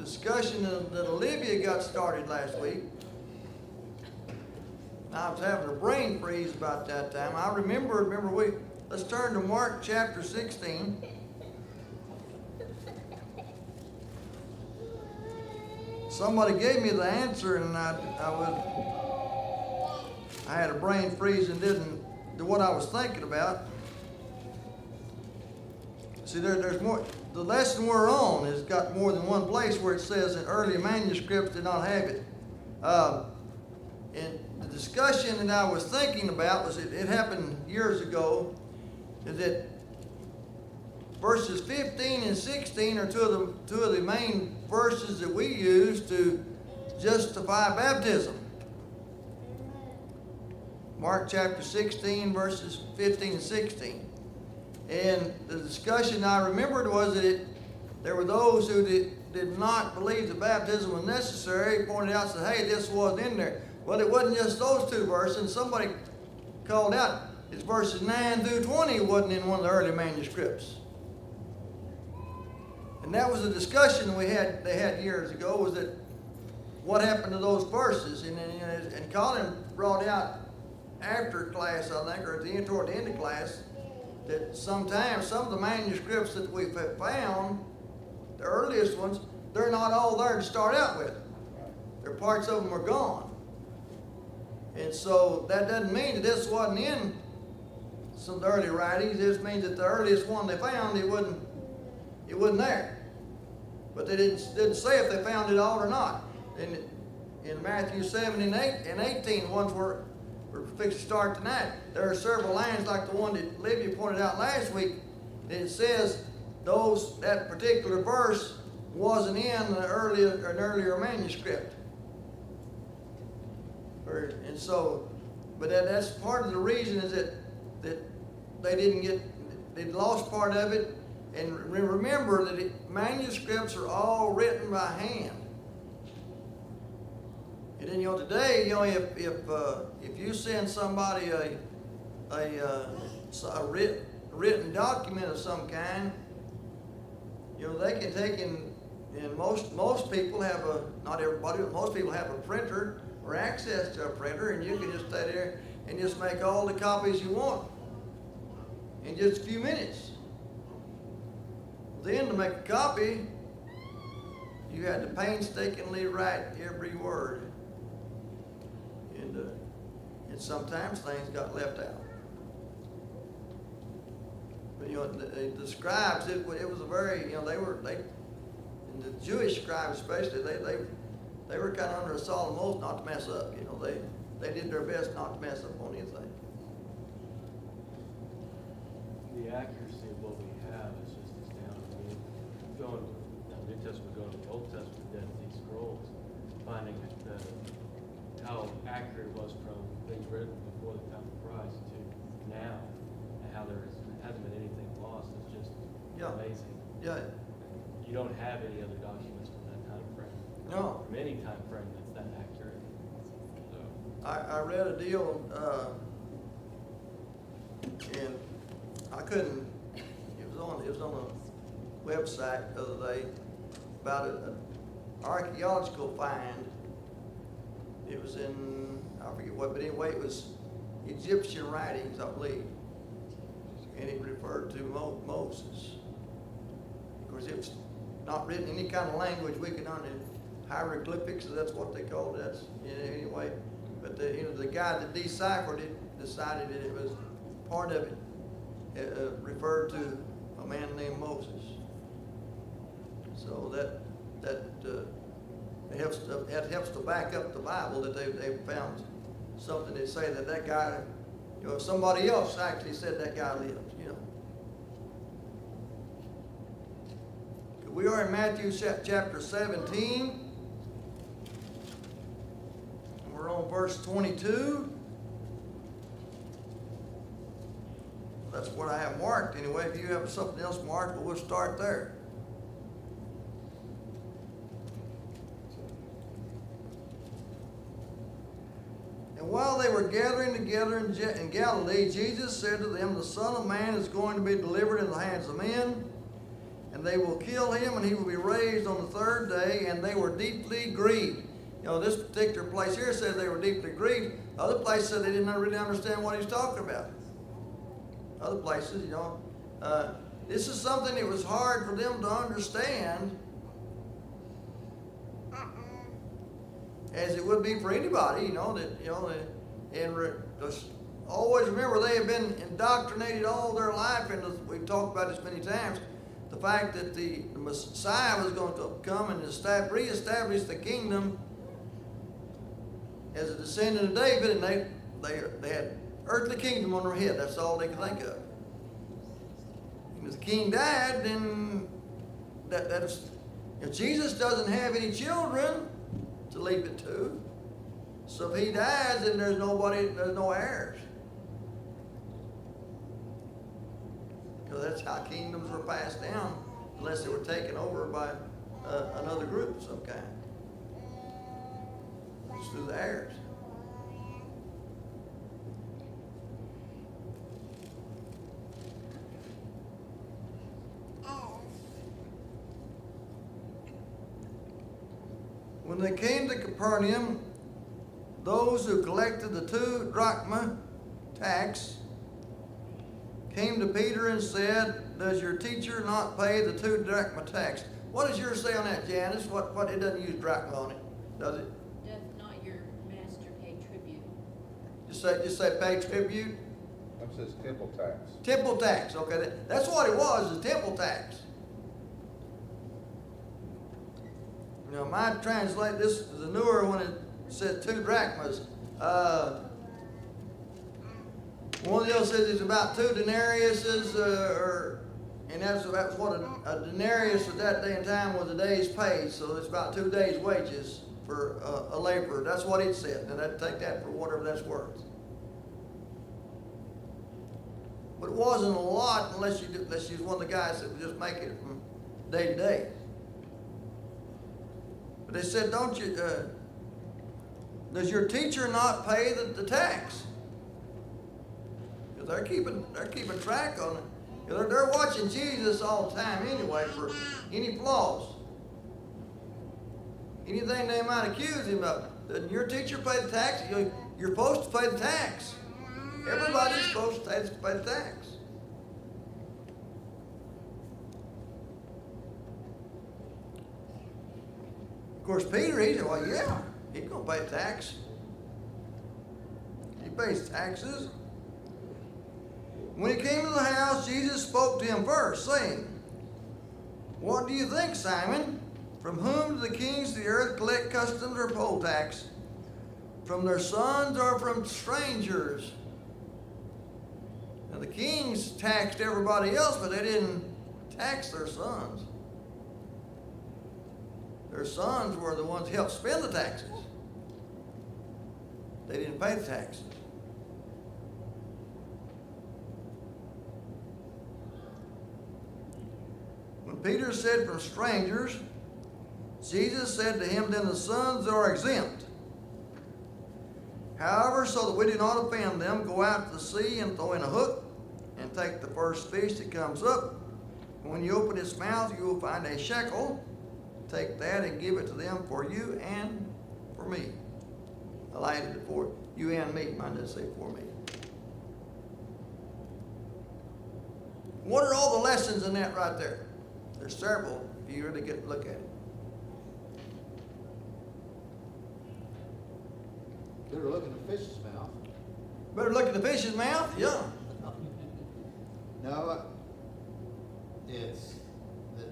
discussion that Olivia got started last week. I was having a brain freeze about that time. I remember let's turn to Mark chapter 16. Somebody gave me the answer, and I had a brain freeze and didn't do what I was thinking about. See, there's more. The lesson we're on has got more than one place where it says in early manuscripts did not have it. And the discussion that I was thinking about was it happened years ago. Is that verses 15 and 16 are two of the main verses that we use to justify baptism. Mark chapter 16, verses 15 and 16. And the discussion I remembered was that there were those who did not believe that baptism was necessary, pointed out, said, hey, this wasn't in there. Well, it wasn't just those two verses. Somebody called out, it's verses 9 through 20 wasn't in one of the early manuscripts. And that was a discussion they had years ago, was that what happened to those verses. And Colin brought out after class, I think, or toward the end of class, that sometimes some of the manuscripts that we've found, the earliest ones, they're not all there to start out with. There are parts of them are gone. And so that doesn't mean that this wasn't in some of the early writings. It just means that the earliest one they found, it wasn't there. But they didn't say if they found it all or not. In Matthew 7 and 18, ones we're fixed to start tonight, there are several lines like the one that Livia pointed out last week, that it says that particular verse wasn't in an earlier manuscript. And so, but that's part of the reason is that they lost part of it. And remember that manuscripts are all written by hand. And then today, if you send somebody a written document of some kind, they can take and most people have not everybody, but most people have a printer or access to a printer, and you can just stay there and just make all the copies you want in just a few minutes. Then to make a copy, you had to painstakingly write every word. And sometimes things got left out. But the scribes, it was a very, and the Jewish scribes especially, they were kind of under a solemn oath not to mess up. They did their best not to mess up on anything. The accuracy of what we have is just astounding. Going to the New Testament, going to the Old Testament, Dead Sea Scrolls, finding how accurate it was from things written before the time of Christ to now, and how there hasn't been anything lost. It's just amazing. Yeah. You don't have any other documents from that time frame. No. From any time frame that's that accurate. So I read a deal, and I couldn't. It was on a website the other day about an archaeological find. It was in, I forget what, but anyway, it was Egyptian writings, I believe, and it referred to Moses. Of course, it was not written in any kind of language we could understand. Hieroglyphics, that's what they called it. That's anyway. But the guy that deciphered it decided that it was part of it referred to a man named Moses. So that helps to back up the Bible that they've found something that say that guy, somebody else actually said that guy lived. We are in Matthew chapter 17. We're on verse 22. That's what I have marked anyway. If you have something else marked, we'll start there. And while they were gathering together in Galilee, Jesus said to them, the Son of Man is going to be delivered in the hands of men, and they will kill him, and he will be raised on the third day. And they were deeply grieved. You know, this particular place here says they were deeply grieved. Other places said they didn't really understand what he's talking about. Other places, you know, this is something that was hard for them to understand, as it would be for anybody. You know that, you know, just always remember they have been indoctrinated all their life, and we've talked about this many times. The fact that the Messiah was going to come and reestablish the kingdom as a descendant of David, and they had earthly kingdom on their head. That's all they could think of. And if the king died, then that's, if Jesus doesn't have any children to leave it to, so if he dies, then there's no heirs. Because that's how kingdoms were passed down, unless they were taken over by another group of some kind. It's through the heirs. When they came to Capernaum, those who collected the 2 drachma tax came to Peter and said, "Does your teacher not pay the 2 drachma tax?" What does yours say on that, Janice? What it doesn't use drachma on it, does it? Doth not your master pay tribute? Just say pay tribute. That says temple tax. Temple tax. Okay, that's what it was. The temple tax. You know, mine translate this is a newer one. It says 2 drachmas. One of the others says it's about 2 denariuses, and that's what a denarius at that day and time was a day's pay. So it's about 2 days' wages for a laborer. That's what it said, and I'd take that for whatever that's worth. But it wasn't a lot unless you was one of the guys that would just make it from day to day. But they said, "Don't you? Does your teacher not pay the tax?" Because they're keeping track on it. They're watching Jesus all the time anyway for any flaws, anything they might accuse him of. Doesn't your teacher pay the tax? You're supposed to pay the tax. Everybody's supposed to pay the tax. Of course, Peter, he said, "Well, yeah, he's going to pay the tax. He pays taxes." When he came to the house, Jesus spoke to him first, saying, "What do you think, Simon? From whom do the kings of the earth collect customs or poll tax? From their sons or from strangers?" Now the kings taxed everybody else, but they didn't tax their sons. Their sons were the ones who helped spend the taxes. They didn't pay the taxes. When Peter said from strangers, Jesus said to him, "Then the sons are exempt. However, so that we do not offend them, go out to the sea and throw in a hook and take the first fish that comes up. And when you open its mouth, you will find a shekel. Take that and give it to them for you and for me." I added it for you and me. Mine doesn't say for me. What are all the lessons in that right there? There's several if you really get to look at it. Better look in the fish's mouth. Better look at the fish's mouth? Yeah. No, it's that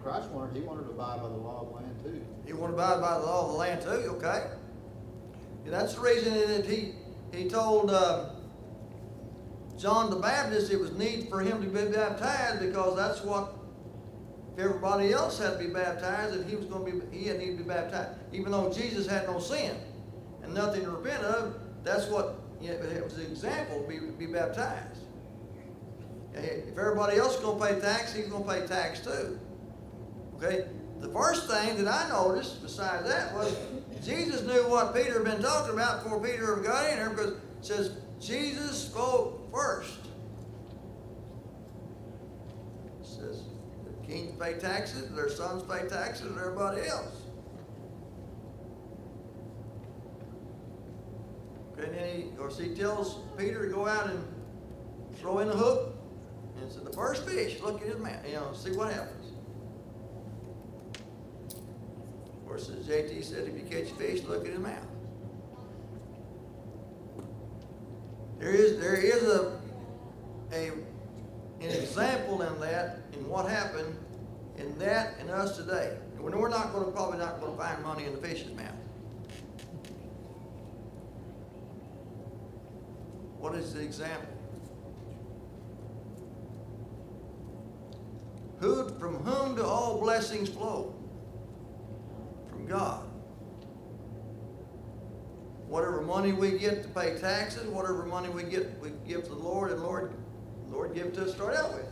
Christ he wanted to abide by the law of land too. You want to abide by the law of the land too, okay? Yeah, that's the reason that he told John the Baptist it was neat for him to be baptized, because that's what, if everybody else had to be baptized, and he had to be baptized. Even though Jesus had no sin and nothing to repent of, that's what, it was an example to be baptized. If everybody else is going to pay tax, he's going to pay tax too. Okay? The first thing that I noticed besides that was Jesus knew what Peter had been talking about before Peter ever got in there, because it says Jesus spoke first. It says kings pay taxes, their sons pay taxes, and everybody else. Okay, and then he tells Peter to go out and throw in the hook, and said, the first fish, look at his mouth, see what happens. Of course, as JT said, if you catch a fish, look at his mouth. There is an example in that, in what happened in that and us today. We're probably not going to find money in the fish's mouth. What is the example? From whom do all blessings flow? From God. Whatever money we get to pay taxes, whatever money we give to the Lord, and Lord give to us to start out with.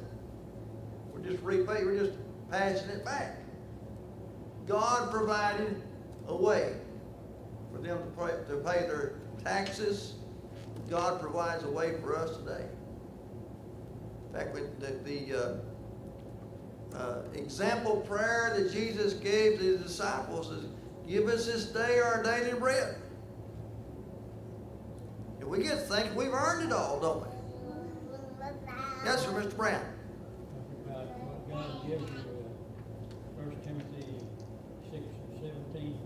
We're just passing it back. God provided a way for them to pay their taxes. God provides a way for us today. In fact, the example prayer that Jesus gave to his disciples is, give us this day our daily bread. And we get to think we've earned it all, don't we? Yes, sir, Mr. Brown. About what God gives you, 1 Timothy 6:17.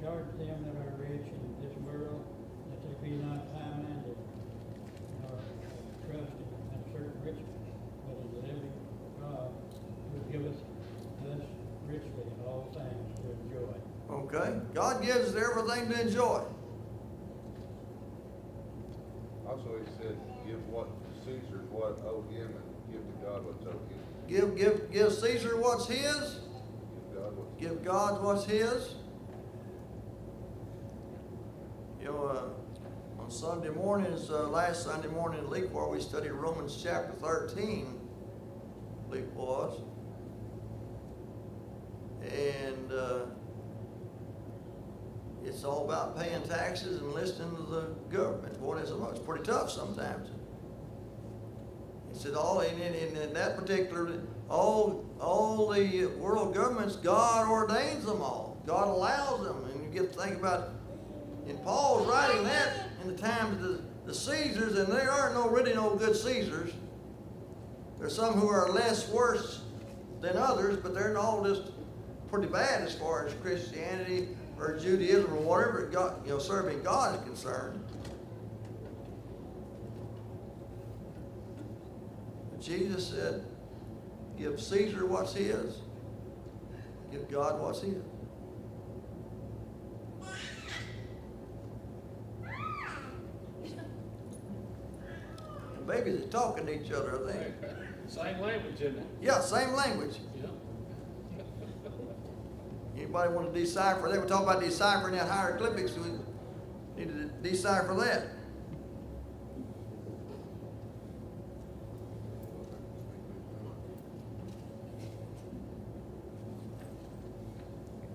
Charge them that are rich in this world, that they be not high-minded, nor trust in certain riches, but in the living God, who giveth us richly in all things to enjoy. Okay. God gives us everything to enjoy. Also, he said, give what Caesar what owed him, and give to God what's owed him. Give Caesar what's his. Give God what's Give God what's his. On Sunday mornings, last Sunday morning in Leakwar, we studied Romans chapter 13, I believe it was. And it's all about paying taxes and listening to the government. Boy, it's pretty tough sometimes. He said in that particular, all the world governments, God ordains them all. God allows them. And you get to think about, and Paul's writing that in the times of the Caesars, and there are really no good Caesars. There's some who are less worse than others, but they're all just pretty bad as far as Christianity or Judaism or whatever God, serving God is concerned. But Jesus said, give Caesar what's his, give God what's his. The babies are talking to each other, I think. Same language, isn't it? Yeah, same language. Yeah. Anybody want to decipher? They were talking about deciphering that hieroglyphics. So we need to decipher that.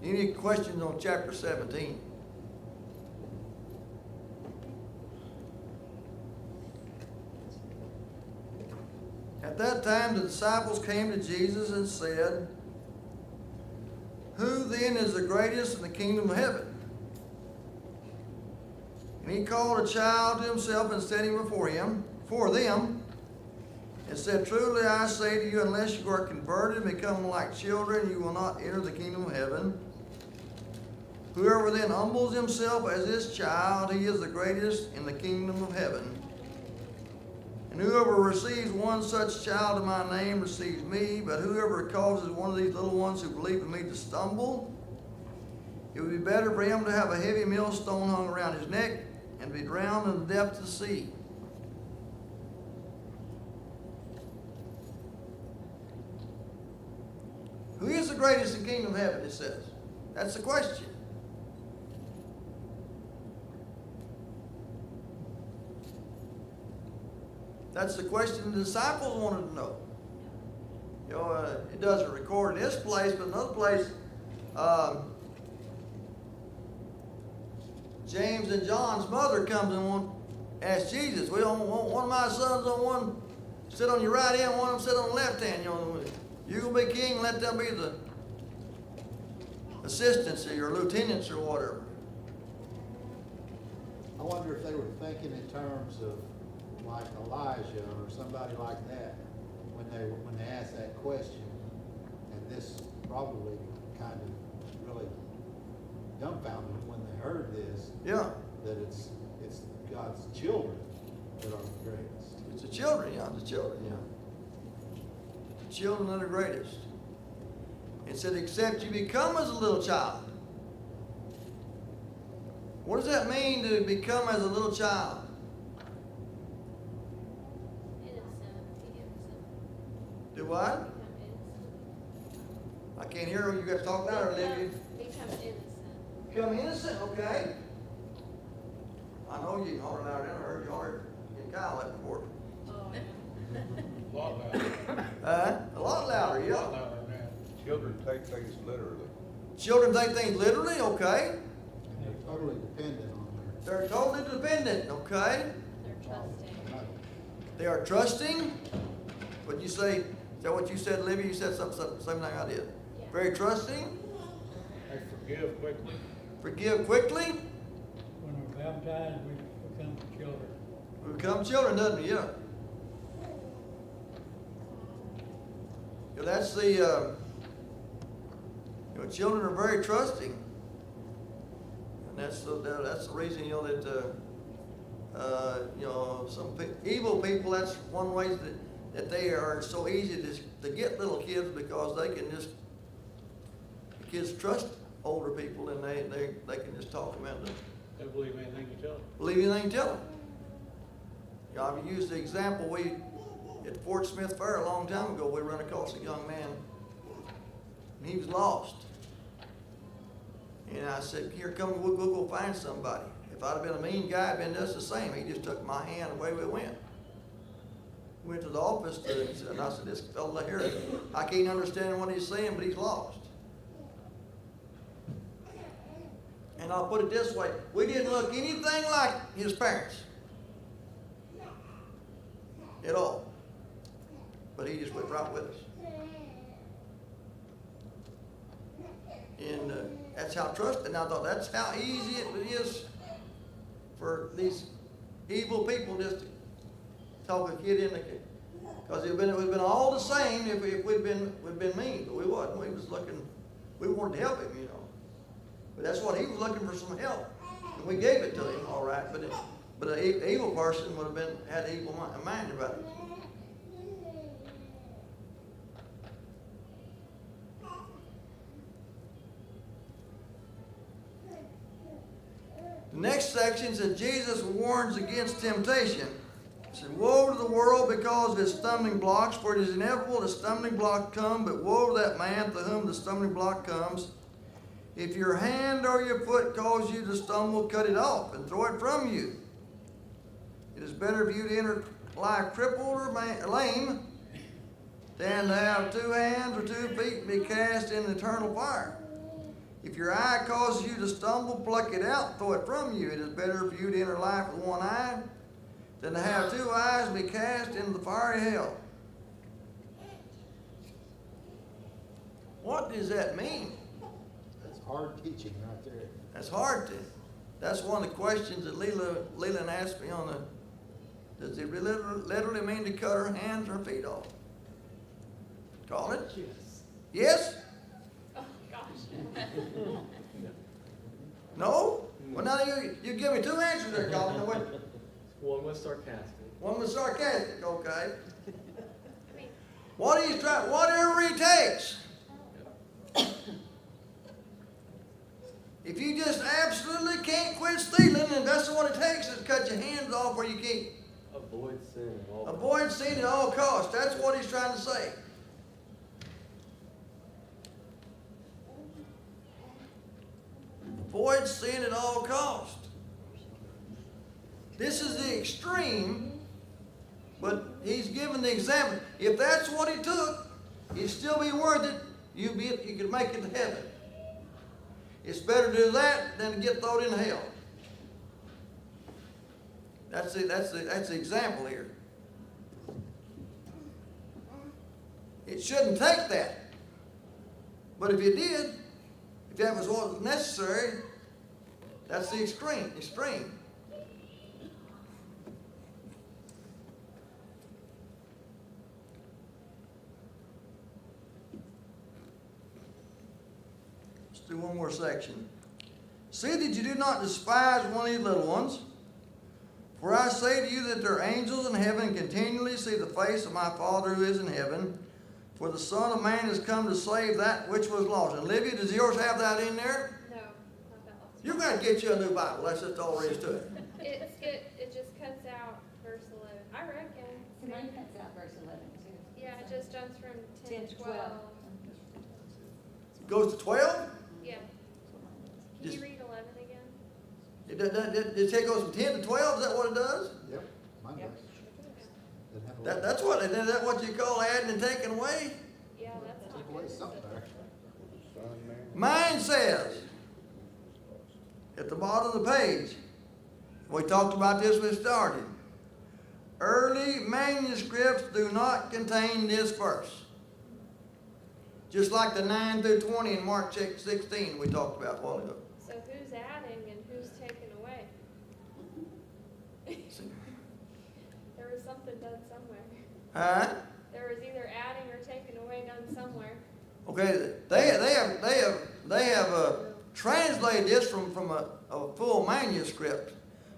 Any questions on chapter 17? At that time, the disciples came to Jesus and said, who then is the greatest in the kingdom of heaven? And he called a child to himself and set him before them, and said, truly I say to you, unless you are converted and become like children, you will not enter the kingdom of heaven. Whoever then humbles himself as this child, he is the greatest in the kingdom of heaven. And whoever receives one such child in my name receives me, but whoever causes one of these little ones who believe in me to stumble, it would be better for him to have a heavy millstone hung around his neck and be drowned in the depths of the sea. Who is the greatest in the kingdom of heaven, it says. That's the question. That's the question the disciples wanted to know. It doesn't record in this place, but another place, James and John's mother comes and asks Jesus, we don't want one of my sons on one sit on your right hand, one of them sit on the left hand. You gonna be king, let them be the assistants or your lieutenants or whatever. I wonder if they were thinking in terms of like Elijah or somebody like that when they asked that question. And this probably kind of really dumbfounded them when they heard this, Yeah, that it's God's children that are the greatest. it's the children, the children, The children are the greatest. It said, except you become as a little child. What does that mean to become as a little child? Innocent. Do what? Become innocent. I can't hear you guys talk louder, Olivia. Become innocent. Become innocent, okay? I know you can holler louder than I heard you holler in Kyle that before. Oh, A lot louder. A lot louder, A lot yeah. louder than that. Children take things literally. Children take things literally, okay? They're totally dependent on They're totally dependent, okay? They're trusting. They are trusting. What you say, is that what you said, Olivia? You said something same thing I did. Yeah. Very trusting, They forgive quickly. forgive quickly. When we're baptized, we become children. We become children, doesn't we? Yeah. Yeah, that's the, children are very trusting. And that's the reason, that, some evil people, that's one way that they are so easy to get little kids because the kids trust older people and they can just talk them into They believe anything you tell them. believe anything you tell them. I've used the example, at Fort Smith Fair a long time ago, we ran across a young man, and he was lost. And I said, here, come, we'll go find somebody. If I'd have been a mean guy, I'd been just the same. He just took my hand, and away we went. Went to the office, and I said, this fella here, I can't understand what he's saying, but he's lost. And I'll put it this way, we didn't look anything like his parents. At all. But he just went right with us. And that's how trusting. And I thought that's how easy it is for these evil people just to talk a kid into it. Because it would have been all the same if we'd been mean, but we wasn't. We wanted to help him, But that's what he was looking for, some help. And we gave it to him, all right. But an evil person would have had an evil mind about it. The next section says Jesus warns against temptation. He said, woe to the world because of its stumbling blocks, for it is inevitable the stumbling block come, but woe to that man to whom the stumbling block comes. If your hand or your foot cause you to stumble, cut it off and throw it from you. It is better for you to lie crippled or lame than to have 2 hands or 2 feet and be cast in eternal fire. If your eye causes you to stumble, pluck it out, throw it from you. It is better for you to enter life with 1 eye than to have 2 eyes and be cast into the fiery hell. What does that mean? That's hard teaching right there. That's hard to. That's one of the questions that Leland asked me on does it really literally mean to cut her hands or feet off? Call it? Yes. Yes? Oh, gosh. No? Well, now you give me 2 answers there, Colin. Now, wait. One was sarcastic. One was sarcastic, okay. I mean, Whatever it takes. If you just absolutely can't quit stealing, and that's what it takes, is cut your hands off where you can't. Avoid sin at all. Avoid sin at all costs. That's what he's trying to say. Avoid sin at all costs. This is the extreme, but he's given the example. If that's what it took, it'd still be worth it. You could make it to heaven. It's better to do that than to get thrown into hell. That's the example here. It shouldn't take that. But if it did, if that was what was necessary, that's the extreme. Let's do one more section. See that you do not despise one of these little ones. For I say to you that their angels in heaven continually see the face of my Father who is in heaven. For the Son of Man has come to save that which was lost. And Olivia, does yours have that in there? No, not that last. You're going to get you a new Bible. That's just all there is to it. It just cuts out verse 11. I reckon. Mine cuts out verse 11 too. Yeah, it just jumps from 10 to 12. Goes to 12? Yeah. Can Just- you read 11 again? It take goes from 10 to 12? Is that what it does? Yep, mine Yep. does. Doesn't have a- Is that what you call adding and taking away? Yeah, that's not Take away good. something there. Son, man. Mine says, at the bottom of the page, we talked about this when it started. Early manuscripts do not contain this verse. Just like the 9 through 20 in Mark 16 we talked about a while ago. So who's adding and who's taking away? There was something done somewhere. Huh? There was either adding or taking away done somewhere. Okay, they have translated this from a full manuscript,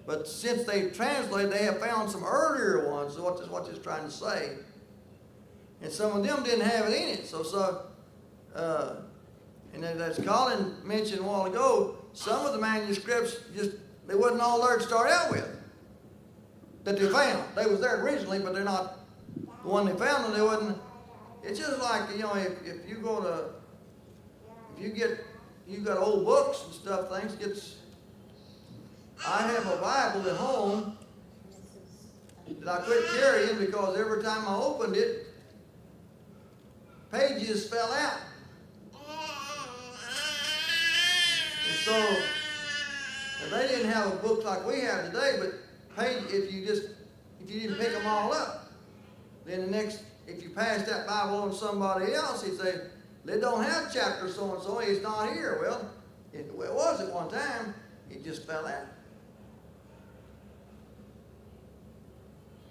but since they translated, they have found some earlier ones. Is what it's trying to say, and some of them didn't have it in it. And as Colin mentioned a while ago, some of the manuscripts they wasn't all there to start out with. That they found, they was there originally, but they're not the one they found, and they wasn't. It's just like, if you go to, you got old books and stuff, things gets, I have a Bible at home that I quit carrying because every time I opened it, pages fell out. And so, and they didn't have a book like we have today, but if you didn't pick them all up, then if you pass that Bible on to somebody else, he'd say, they don't have chapter so-and-so, it's not here. Well, it was at one time, it just fell out.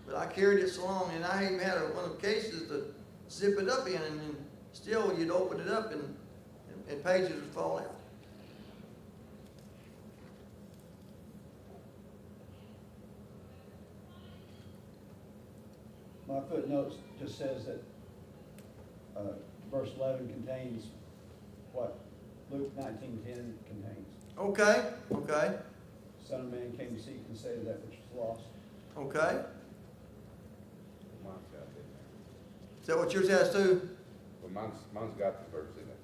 But I carried it so long, and I even had one of the cases to zip it up in, and then still you'd open it up and pages would fall out. My footnotes just says that verse 11 contains what Luke 19:10 contains. Okay. Son of Man came to seek and save that which was lost. Okay. Mine's got it. Is that what yours has too? Well, mine's got the verse in it.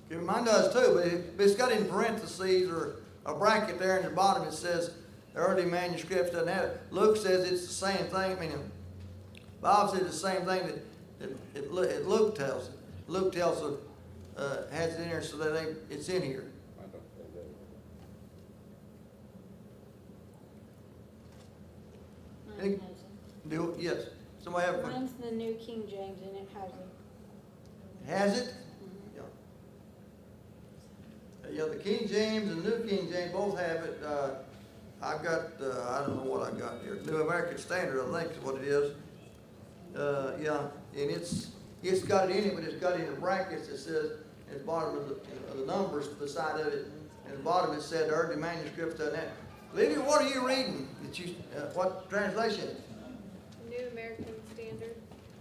Yeah, mine does too, but it's got in parentheses or a bracket there in the bottom. It says the early manuscripts doesn't have it. Luke says it's the same thing. Bob said the same thing that Luke tells it. Luke tells it, has it in there so that it's in here. I don't say that. Mine has it. Yes. Somebody have a Mine's the New King James and it has it. Has it? Mhm. Yeah. The King James and New King James both have it. I've got, I don't know what I got here. New American Standard, I think is what it is. Yeah, and it's got it in it, but it's got it in brackets. It says at the bottom of the numbers beside of it. At the bottom it said early manuscripts done that. Lydia, what are you reading? What translation? New American Standard.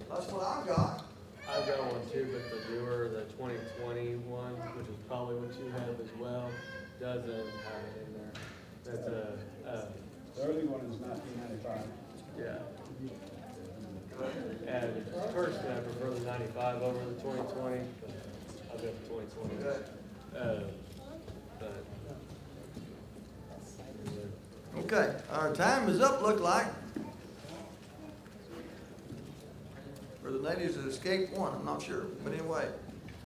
That's what I got. I've got one too, but the newer, the 2020 one, which is probably what you have as well, doesn't have it in there. That's The early one is 1995. yeah. And personally, I prefer the 95 over the 2020, but I've got the 2020. Okay. But Okay, our time is up, look like. For the natives that escaped one, I'm not sure, but anyway.